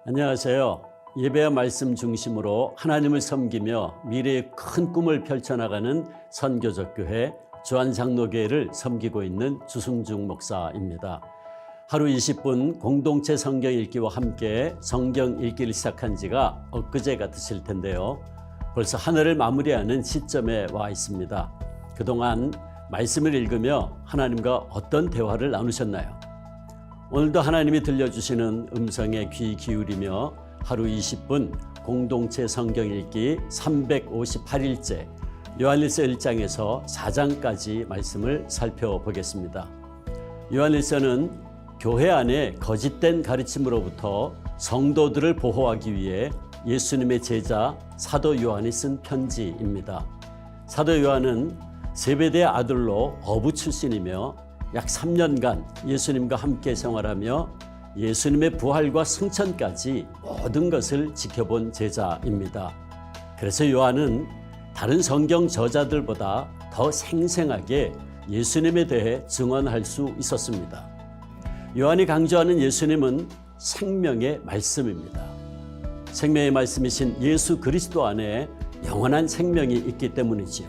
안녕하세요. 예배와 말씀 중심으로 하나님을 섬기며 미래의 큰 꿈을 펼쳐나가는 선교적 교회 주한장로교회를 섬기고 있는 주승중 목사입니다. 하루 20분 공동체 성경 읽기와 함께 성경 읽기를 시작한 지가 엊그제 같으실 텐데요. 벌써 한 해를 마무리하는 시점에 와 있습니다. 그동안 말씀을 읽으며 하나님과 어떤 대화를 나누셨나요? 오늘도 하나님이 들려주시는 음성에 귀 기울이며 하루 20분 공동체 성경 읽기 358일째 요한일서 1장에서 4장까지 말씀을 살펴보겠습니다. 요한일서는 교회 안에 거짓된 가르침으로부터 성도들을 보호하기 위해 예수님의 제자 사도 요한이 쓴 편지입니다. 사도 요한은 세베대의 아들로 어부 출신이며 약 3년간 예수님과 함께 생활하며 예수님의 부활과 승천까지 모든 것을 지켜본 제자입니다. 그래서 요한은 다른 성경 저자들보다 더 생생하게 예수님에 대해 증언할 수 있었습니다. 요한이 강조하는 예수님은 생명의 말씀입니다. 생명의 말씀이신 예수 그리스도 안에 영원한 생명이 있기 때문이지요.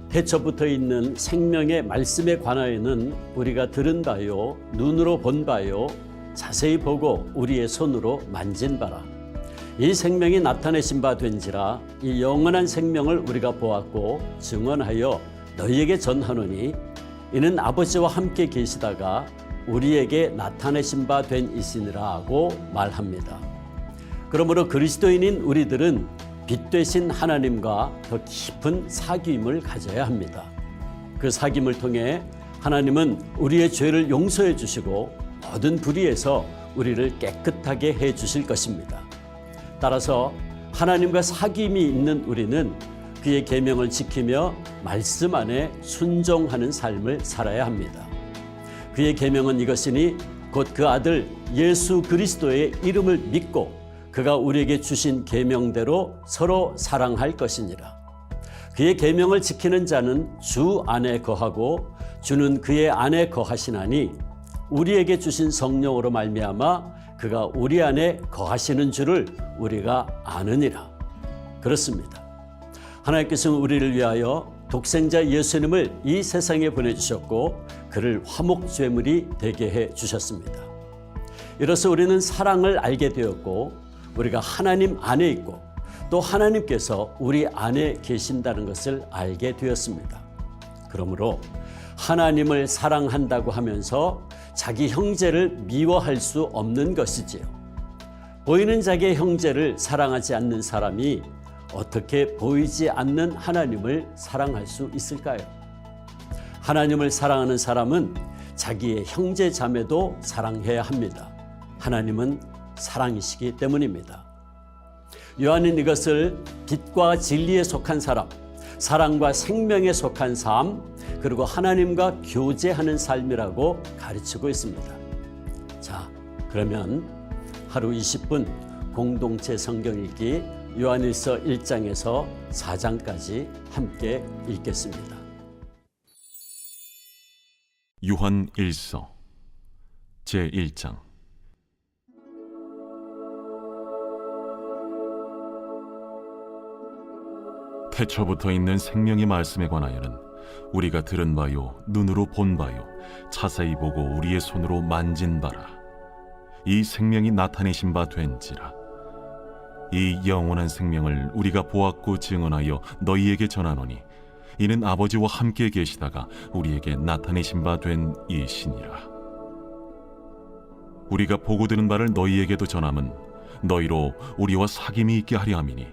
태초부터 있는 생명의 말씀에 관하여는 우리가 들은 바요, 눈으로 본 바요, 자세히 보고 우리의 손으로 만진 바라. 이 생명이 나타내신 바 된지라. 이 영원한 생명을 우리가 보았고 증언하여 너희에게 전하노니 이는 아버지와 함께 계시다가 우리에게 나타내신 바 된 이시니라 하고 말합니다. 그러므로 그리스도인인 우리들은 빛 되신 하나님과 더 깊은 사귐을 가져야 합니다. 그 사귐을 통해 하나님은 우리의 죄를 용서해 주시고 모든 불의에서 우리를 깨끗하게 해 주실 것입니다. 따라서 하나님과 사귐이 있는 우리는 그의 계명을 지키며 말씀 안에 순종하는 삶을 살아야 합니다. 그의 계명은 이것이니 곧 그 아들 예수 그리스도의 이름을 믿고 그가 우리에게 주신 계명대로 서로 사랑할 것이니라. 그의 계명을 지키는 자는 주 안에 거하고 주는 그의 안에 거하시나니 우리에게 주신 성령으로 말미암아 그가 우리 안에 거하시는 줄을 우리가 아느니라. 그렇습니다. 하나님께서는 우리를 위하여 독생자 예수님을 이 세상에 보내주셨고 그를 화목제물이 되게 해 주셨습니다. 이로써 우리는 사랑을 알게 되었고 우리가 하나님 안에 있고 또 하나님께서 우리 안에 계신다는 것을 알게 되었습니다. 그러므로 하나님을 사랑한다고 하면서 자기 형제를 미워할 수 없는 것이지요. 보이는 자기의 형제를 사랑하지 않는 사람이 어떻게 보이지 않는 하나님을 사랑할 수 있을까요? 하나님을 사랑하는 사람은 자기의 형제 자매도 사랑해야 합니다. 하나님은 사랑이시기 때문입니다. 요한은 이것을 빛과 진리에 속한 사람, 사랑과 생명에 속한 삶, 그리고 하나님과 교제하는 삶이라고 가르치고 있습니다. 자, 그러면 하루 20분 공동체 성경 읽기 요한일서 1장에서 4장까지 함께 읽겠습니다. 요한일서 제1장. 태초부터 있는 생명의 말씀에 관하여는 우리가 들은 바요, 눈으로 본 바요, 자세히 보고 우리의 손으로 만진 바라. 이 생명이 나타내신 바 된지라. 이 영원한 생명을 우리가 보았고 증언하여 너희에게 전하노니 이는 아버지와 함께 계시다가 우리에게 나타내신 바 된 이시니라. 우리가 보고 들은 바를 너희에게도 전함은 너희로 우리와 사귐이 있게 하려 함이니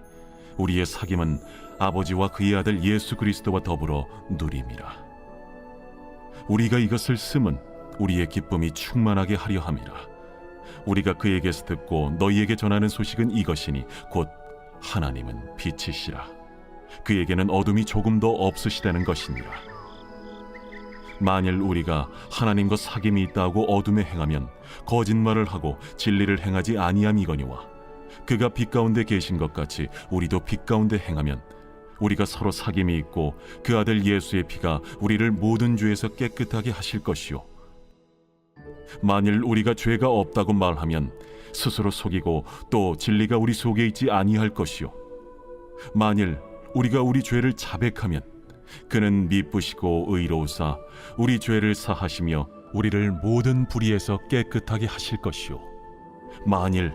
우리의 사귐은 아버지와 그의 아들 예수 그리스도와 더불어 누림이라. 우리가 이것을 쓰면 우리의 기쁨이 충만하게 하려 함이라. 우리가 그에게서 듣고 너희에게 전하는 소식은 이것이니 곧 하나님은 빛이시라. 그에게는 어둠이 조금도 없으시다는 것이니라. 만일 우리가 하나님과 사귐이 있다고 어둠에 행하면 거짓말을 하고 진리를 행하지 아니함이거니와 그가 빛 가운데 계신 것 같이 우리도 빛 가운데 행하면 우리가 서로 사귐이 있고 그 아들 예수의 피가 우리를 모든 죄에서 깨끗하게 하실 것이요 만일 우리가 죄가 없다고 말하면 스스로 속이고 또 진리가 우리 속에 있지 아니할 것이요 만일 우리가 우리 죄를 자백하면 그는 미쁘시고 의로우사 우리 죄를 사하시며 우리를 모든 불의에서 깨끗하게 하실 것이요 만일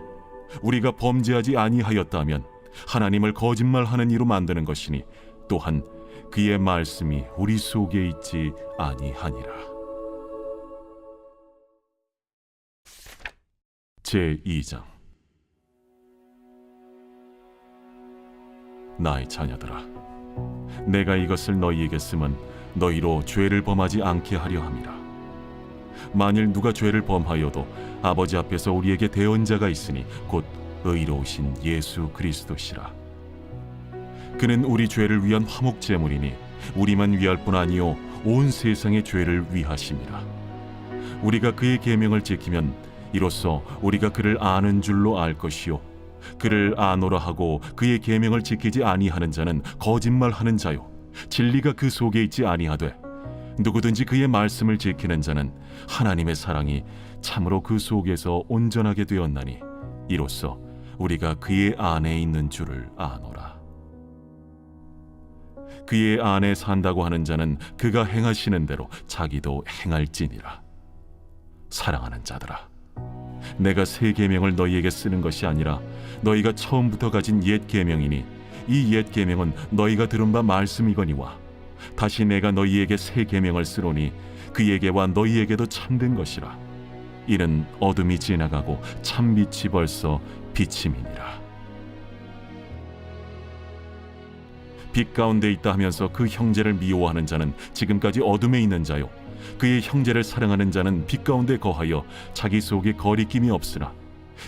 우리가 범죄하지 아니하였다면 하나님을 거짓말하는 이로 만드는 것이니 또한 그의 말씀이 우리 속에 있지 아니하니라. 제2장. 나의 자녀들아, 내가 이것을 너희에게 쓰면 너희로 죄를 범하지 않게 하려 함이라. 만일 누가 죄를 범하여도 아버지 앞에서 우리에게 대언자가 있으니 곧 의로우신 예수 그리스도시라. 그는 우리 죄를 위한 화목 제물이니 우리만 위할 뿐 아니요 온 세상의 죄를 위하심이라. 우리가 그의 계명을 지키면 이로써 우리가 그를 아는 줄로 알 것이요 그를 아노라 하고 그의 계명을 지키지 아니하는 자는 거짓말하는 자요 진리가 그 속에 있지 아니하되 누구든지 그의 말씀을 지키는 자는 하나님의 사랑이 참으로 그 속에서 온전하게 되었나니 이로써 우리가 그의 안에 있는 줄을 아노라. 그의 안에 산다고 하는 자는 그가 행하시는 대로 자기도 행할지니라. 사랑하는 자들아, 내가 새 계명을 너희에게 쓰는 것이 아니라 너희가 처음부터 가진 옛 계명이니 이 옛 계명은 너희가 들은 바 말씀이거니와 다시 내가 너희에게 새 계명을 쓰노니 그에게와 너희에게도 참된 것이라. 이는 어둠이 지나가고 참빛이 벌써 비침이니라. 빛 가운데 있다 하면서 그 형제를 미워하는 자는 지금까지 어둠에 있는 자요 그의 형제를 사랑하는 자는 빛 가운데 거하여 자기 속에 거리낌이 없으나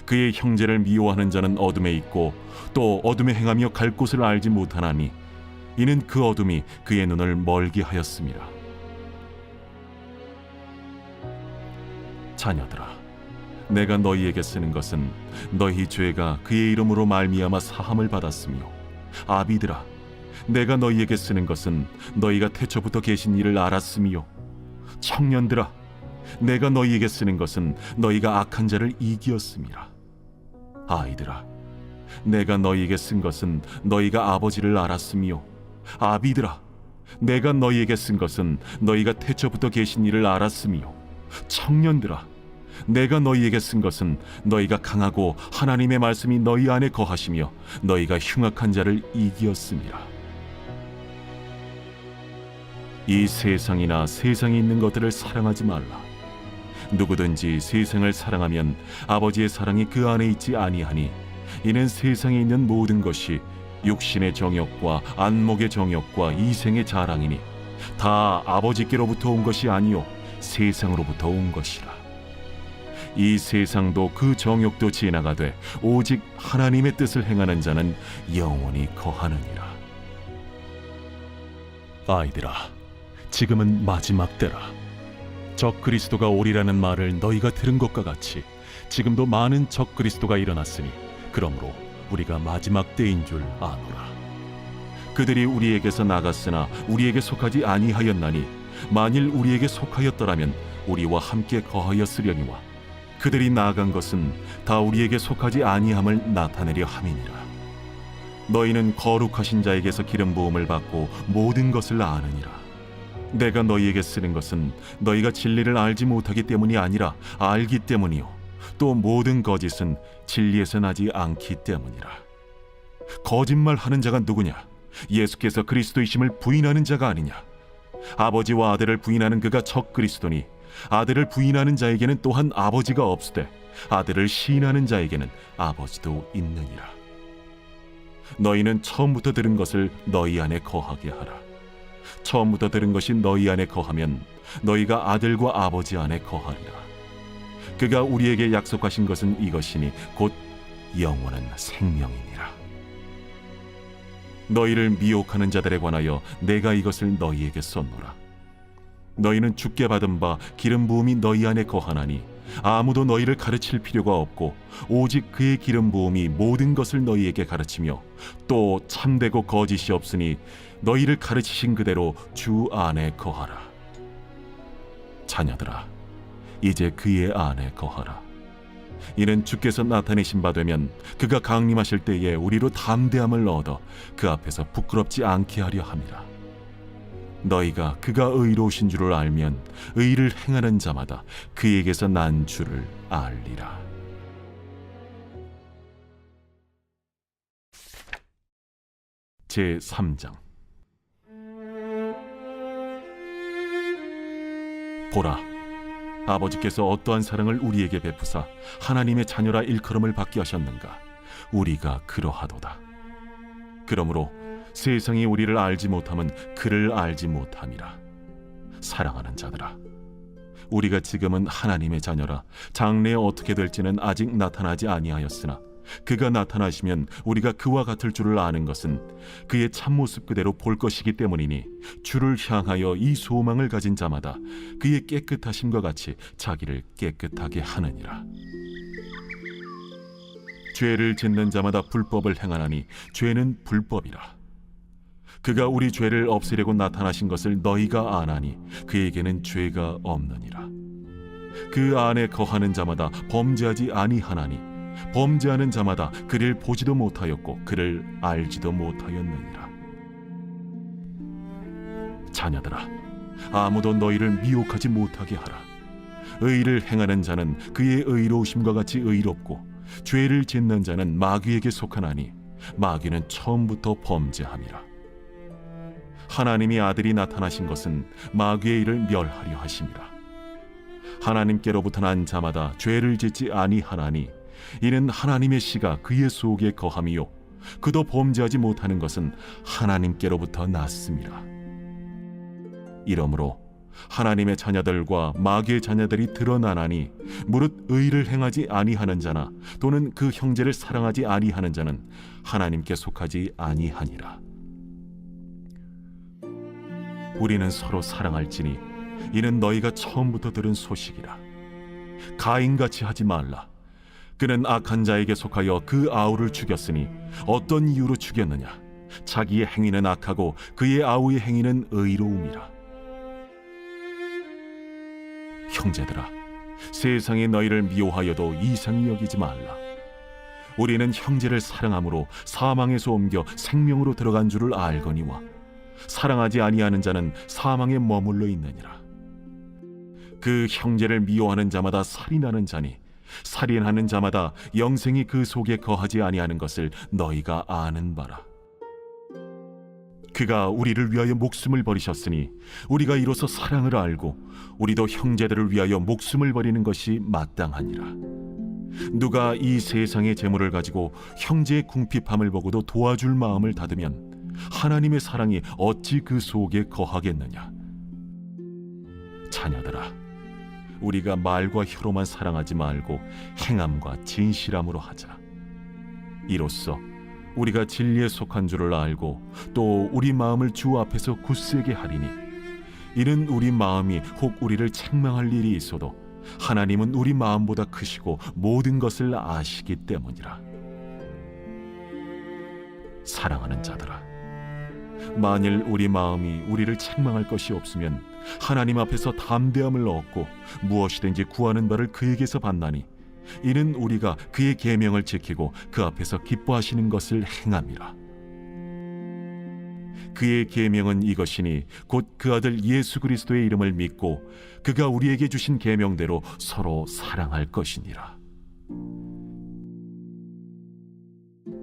그의 형제를 미워하는 자는 어둠에 있고 또 어둠에 행하며 갈 곳을 알지 못하나니 이는 그 어둠이 그의 눈을 멀게 하였음이라. 자녀들아, 내가 너희에게 쓰는 것은 너희 죄가 그의 이름으로 말미암아 사함을 받았으며 아비들아, 내가 너희에게 쓰는 것은 너희가 태초부터 계신 이를 알았으며 청년들아, 내가 너희에게 쓰는 것은 너희가 악한 자를 이기었음이라. 아이들아, 내가 너희에게 쓴 것은 너희가 아버지를 알았으며 아비들아, 내가 너희에게 쓴 것은 너희가 태초부터 계신 이를 알았으며 청년들아, 내가 너희에게 쓴 것은 너희가 강하고 하나님의 말씀이 너희 안에 거하시며 너희가 흉악한 자를 이기었음이라. 이 세상이나 세상에 있는 것들을 사랑하지 말라. 누구든지 세상을 사랑하면 아버지의 사랑이 그 안에 있지 아니하니 이는 세상에 있는 모든 것이 육신의 정욕과 안목의 정욕과 이생의 자랑이니 다 아버지께로부터 온 것이 아니요 세상으로부터 온 것이라. 이 세상도 그 정욕도 지나가되 오직 하나님의 뜻을 행하는 자는 영원히 거하느니라. 아이들아, 지금은 마지막 때라. 적 그리스도가 오리라는 말을 너희가 들은 것과 같이 지금도 많은 적 그리스도가 일어났으니 그러므로 우리가 마지막 때인 줄 아노라. 그들이 우리에게서 나갔으나 우리에게 속하지 아니하였나니 만일 우리에게 속하였더라면 우리와 함께 거하였으려니와 그들이 나아간 것은 다 우리에게 속하지 아니함을 나타내려 함이니라. 너희는 거룩하신 자에게서 기름 부음을 받고 모든 것을 아느니라. 내가 너희에게 쓰는 것은 너희가 진리를 알지 못하기 때문이 아니라 알기 때문이요 또 모든 거짓은 진리에서 나지 않기 때문이라. 거짓말하는 자가 누구냐? 예수께서 그리스도이심을 부인하는 자가 아니냐? 아버지와 아들을 부인하는 그가 적 그리스도니 아들을 부인하는 자에게는 또한 아버지가 없으되 아들을 시인하는 자에게는 아버지도 있느니라. 너희는 처음부터 들은 것을 너희 안에 거하게 하라. 처음부터 들은 것이 너희 안에 거하면 너희가 아들과 아버지 안에 거하리라. 그가 우리에게 약속하신 것은 이것이니 곧 영원한 생명이니라. 너희를 미혹하는 자들에 관하여 내가 이것을 너희에게 썼노라. 너희는 주께 받은 바 기름 부음이 너희 안에 거하나니 아무도 너희를 가르칠 필요가 없고 오직 그의 기름 부음이 모든 것을 너희에게 가르치며 또 참되고 거짓이 없으니 너희를 가르치신 그대로 주 안에 거하라. 자녀들아, 이제 그의 안에 거하라. 이는 주께서 나타내신 바 되면 그가 강림하실 때에 우리로 담대함을 얻어 그 앞에서 부끄럽지 않게 하려 함이라. 너희가 그가 의로우신 줄을 알면 의를 행하는 자마다 그에게서 난 줄을 알리라. 제 3장. 보라, 아버지께서 어떠한 사랑을 우리에게 베푸사 하나님의 자녀라 일컬음을 받게 하셨는가. 우리가 그러하도다. 그러므로 세상이 우리를 알지 못함은 그를 알지 못함이라. 사랑하는 자들아, 우리가 지금은 하나님의 자녀라. 장래에 어떻게 될지는 아직 나타나지 아니하였으나 그가 나타나시면 우리가 그와 같을 줄을 아는 것은 그의 참모습 그대로 볼 것이기 때문이니, 주를 향하여 이 소망을 가진 자마다 그의 깨끗하심과 같이 자기를 깨끗하게 하느니라. 죄를 짓는 자마다 불법을 행하나니 죄는 불법이라. 그가 우리 죄를 없애려고 나타나신 것을 너희가 아나니 그에게는 죄가 없느니라. 그 안에 거하는 자마다 범죄하지 아니하나니 범죄하는 자마다 그를 보지도 못하였고 그를 알지도 못하였느니라. 자녀들아, 아무도 너희를 미혹하지 못하게 하라. 의를 행하는 자는 그의 의로우심과 같이 의롭고 죄를 짓는 자는 마귀에게 속하나니 마귀는 처음부터 범죄함이라. 하나님이 아들이 나타나신 것은 마귀의 일을 멸하려 하심이라. 하나님께로부터 난 자마다 죄를 짓지 아니하나니 이는 하나님의 씨가 그의 속에 거함이요 그도 범죄하지 못하는 것은 하나님께로부터 났음이라. 이러므로 하나님의 자녀들과 마귀의 자녀들이 드러나나니 무릇 의를 행하지 아니하는 자나 또는 그 형제를 사랑하지 아니하는 자는 하나님께 속하지 아니하니라. 우리는 서로 사랑할지니 이는 너희가 처음부터 들은 소식이라. 가인같이 하지 말라. 그는 악한 자에게 속하여 그 아우를 죽였으니 어떤 이유로 죽였느냐? 자기의 행위는 악하고 그의 아우의 행위는 의로움이라. 형제들아, 세상이 너희를 미워하여도 이상히 여기지 말라. 우리는 형제를 사랑함으로 사망에서 옮겨 생명으로 들어간 줄을 알거니와 사랑하지 아니하는 자는 사망에 머물러 있느니라. 그 형제를 미워하는 자마다 살인하는 자니 살인하는 자마다 영생이 그 속에 거하지 아니하는 것을 너희가 아는 바라. 그가 우리를 위하여 목숨을 버리셨으니 우리가 이로써 사랑을 알고 우리도 형제들을 위하여 목숨을 버리는 것이 마땅하니라. 누가 이 세상의 재물을 가지고 형제의 궁핍함을 보고도 도와줄 마음을 닫으면 하나님의 사랑이 어찌 그 속에 거하겠느냐. 자녀들아, 우리가 말과 혀로만 사랑하지 말고 행함과 진실함으로 하자. 이로써 우리가 진리에 속한 줄을 알고 또 우리 마음을 주 앞에서 굳세게 하리니, 이는 우리 마음이 혹 우리를 책망할 일이 있어도 하나님은 우리 마음보다 크시고 모든 것을 아시기 때문이라. 사랑하는 자들아, 만일 우리 마음이 우리를 책망할 것이 없으면 하나님 앞에서 담대함을 얻고 무엇이든지 구하는 바를 그에게서 받나니, 이는 우리가 그의 계명을 지키고 그 앞에서 기뻐하시는 것을 행함이라. 그의 계명은 이것이니 곧 그 아들 예수 그리스도의 이름을 믿고 그가 우리에게 주신 계명대로 서로 사랑할 것이니라.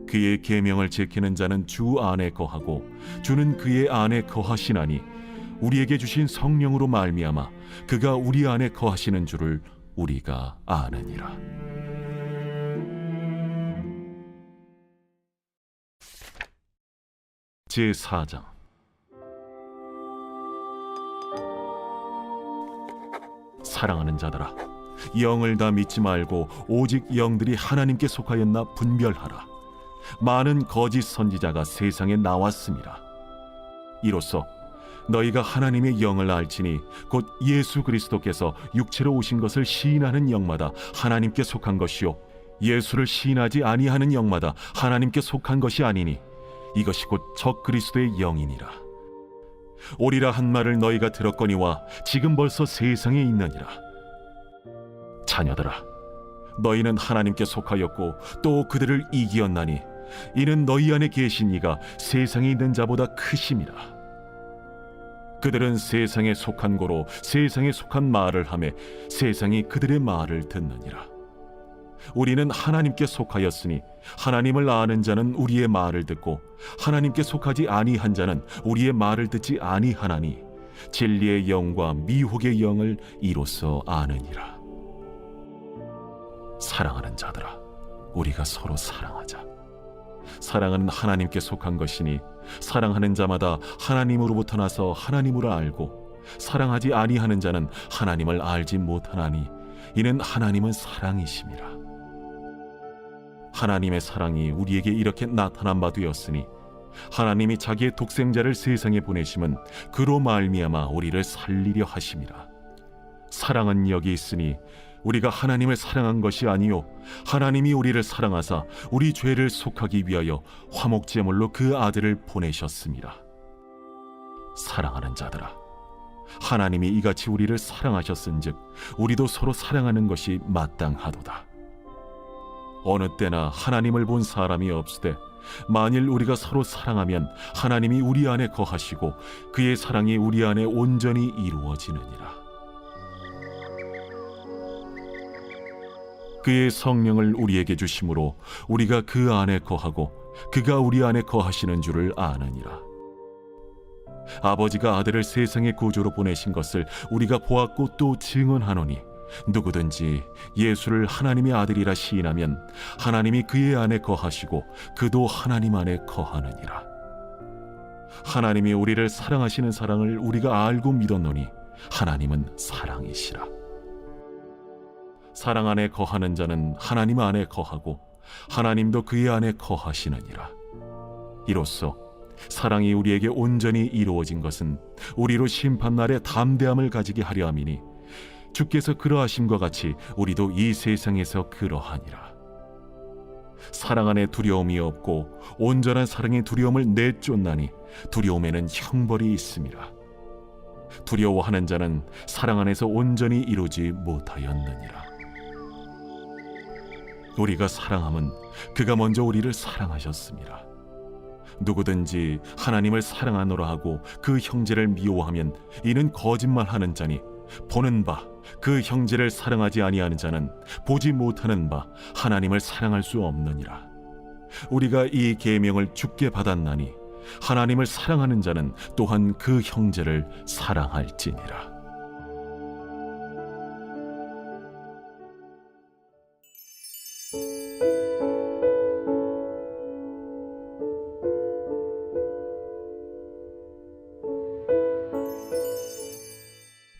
그의 계명을 지키는 자는 주 안에 거하고 주는 그의 안에 거하시나니, 우리에게 주신 성령으로 말미암아 그가 우리 안에 거하시는 줄을 우리가 아느니라. 제4장. 사랑하는 자들아, 영을 다 믿지 말고 오직 영들이 하나님께 속하였나 분별하라. 많은 거짓 선지자가 세상에 나왔음이라. 이로써 너희가 하나님의 영을 알지니 곧 예수 그리스도께서 육체로 오신 것을 시인하는 영마다 하나님께 속한 것이요 예수를 시인하지 아니하는 영마다 하나님께 속한 것이 아니니, 이것이 곧 적 그리스도의 영이니라. 오리라 한 말을 너희가 들었거니와 지금 벌써 세상에 있느니라. 자녀들아, 너희는 하나님께 속하였고 또 그들을 이기었나니 이는 너희 안에 계신 이가 세상에 있는 자보다 크심이라. 그들은 세상에 속한 고로 세상에 속한 말을 하며 세상이 그들의 말을 듣느니라. 우리는 하나님께 속하였으니 하나님을 아는 자는 우리의 말을 듣고 하나님께 속하지 아니한 자는 우리의 말을 듣지 아니하나니 진리의 영과 미혹의 영을 이로써 아느니라. 사랑하는 자들아, 우리가 서로 사랑하자. 사랑은 하나님께 속한 것이니 사랑하는 자마다 하나님으로부터 나서 하나님으로 알고 사랑하지 아니하는 자는 하나님을 알지 못하나니 이는 하나님은 사랑이심이라. 하나님의 사랑이 우리에게 이렇게 나타난 바 되었으니 하나님이 자기의 독생자를 세상에 보내심은 그로 말미암아 우리를 살리려 하심이라. 사랑은 여기 있으니 우리가 하나님을 사랑한 것이 아니요 하나님이 우리를 사랑하사 우리 죄를 속하기 위하여 화목제물로 그 아들을 보내셨습니다. 사랑하는 자들아, 하나님이 이같이 우리를 사랑하셨은즉 우리도 서로 사랑하는 것이 마땅하도다. 어느 때나 하나님을 본 사람이 없으되 만일 우리가 서로 사랑하면 하나님이 우리 안에 거하시고 그의 사랑이 우리 안에 온전히 이루어지느니라. 그의 성령을 우리에게 주심으로 우리가 그 안에 거하고 그가 우리 안에 거하시는 줄을 아느니라. 아버지가 아들을 세상의 구주로 보내신 것을 우리가 보았고 또 증언하노니 누구든지 예수를 하나님의 아들이라 시인하면 하나님이 그의 안에 거하시고 그도 하나님 안에 거하느니라. 하나님이 우리를 사랑하시는 사랑을 우리가 알고 믿었노니 하나님은 사랑이시라. 사랑 안에 거하는 자는 하나님 안에 거하고 하나님도 그의 안에 거하시느니라. 이로써 사랑이 우리에게 온전히 이루어진 것은 우리로 심판날에 담대함을 가지게 하려 함이니 주께서 그러하심과 같이 우리도 이 세상에서 그러하니라. 사랑 안에 두려움이 없고 온전한 사랑의 두려움을 내쫓나니 두려움에는 형벌이 있음이라. 두려워하는 자는 사랑 안에서 온전히 이루지 못하였느니라. 우리가 사랑함은 그가 먼저 우리를 사랑하셨습니다. 누구든지 하나님을 사랑하노라 하고 그 형제를 미워하면 이는 거짓말하는 자니 보는 바 그 형제를 사랑하지 아니하는 자는 보지 못하는 바 하나님을 사랑할 수 없느니라. 우리가 이 계명을 주께 받았나니 하나님을 사랑하는 자는 또한 그 형제를 사랑할지니라.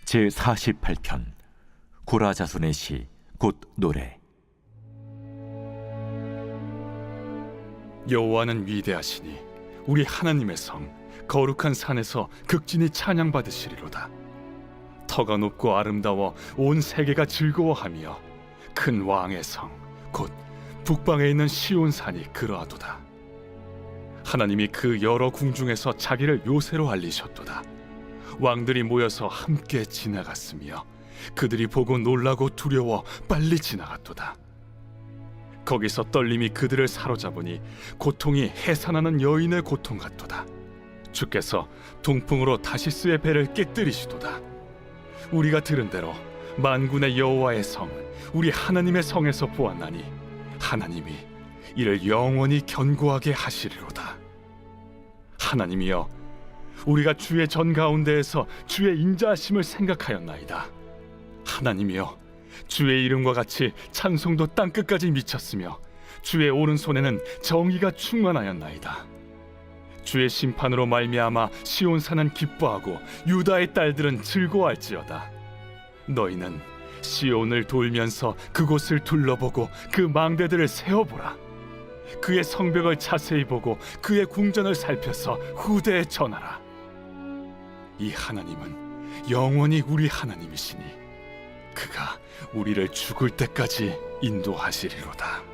제48편 고라자손의 시 곧 노래. 여호와는 위대하시니 우리 하나님의 성 거룩한 산에서 극진히 찬양받으시리로다. 터가 높고 아름다워 온 세계가 즐거워하며 큰 왕의 성 곧 북방에 있는 시온산이 그러하도다. 하나님이 그 여러 궁중에서 자기를 요새로 알리셨도다. 왕들이 모여서 함께 지나갔으며 그들이 보고 놀라고 두려워 빨리 지나갔도다. 거기서 떨림이 그들을 사로잡으니 고통이 해산하는 여인의 고통 같도다. 주께서 동풍으로 다시스의 배를 깨뜨리시도다. 우리가 들은 대로 만군의 여호와의 성 우리 하나님의 성에서 보았나니 하나님이 이를 영원히 견고하게 하시리로다. 하나님이여, 우리가 주의 전 가운데에서 주의 인자하심을 생각하였나이다. 하나님이여, 주의 이름과 같이 찬송도 땅끝까지 미쳤으며 주의 오른손에는 정의가 충만하였나이다. 주의 심판으로 말미암아 시온산은 기뻐하고 유다의 딸들은 즐거워할지어다. 너희는 시온을 돌면서 그곳을 둘러보고 그 망대들을 세어보라. 그의 성벽을 자세히 보고 그의 궁전을 살펴서 후대에 전하라. 이 하나님은 영원히 우리 하나님이시니 그가 우리를 죽을 때까지 인도하시리로다.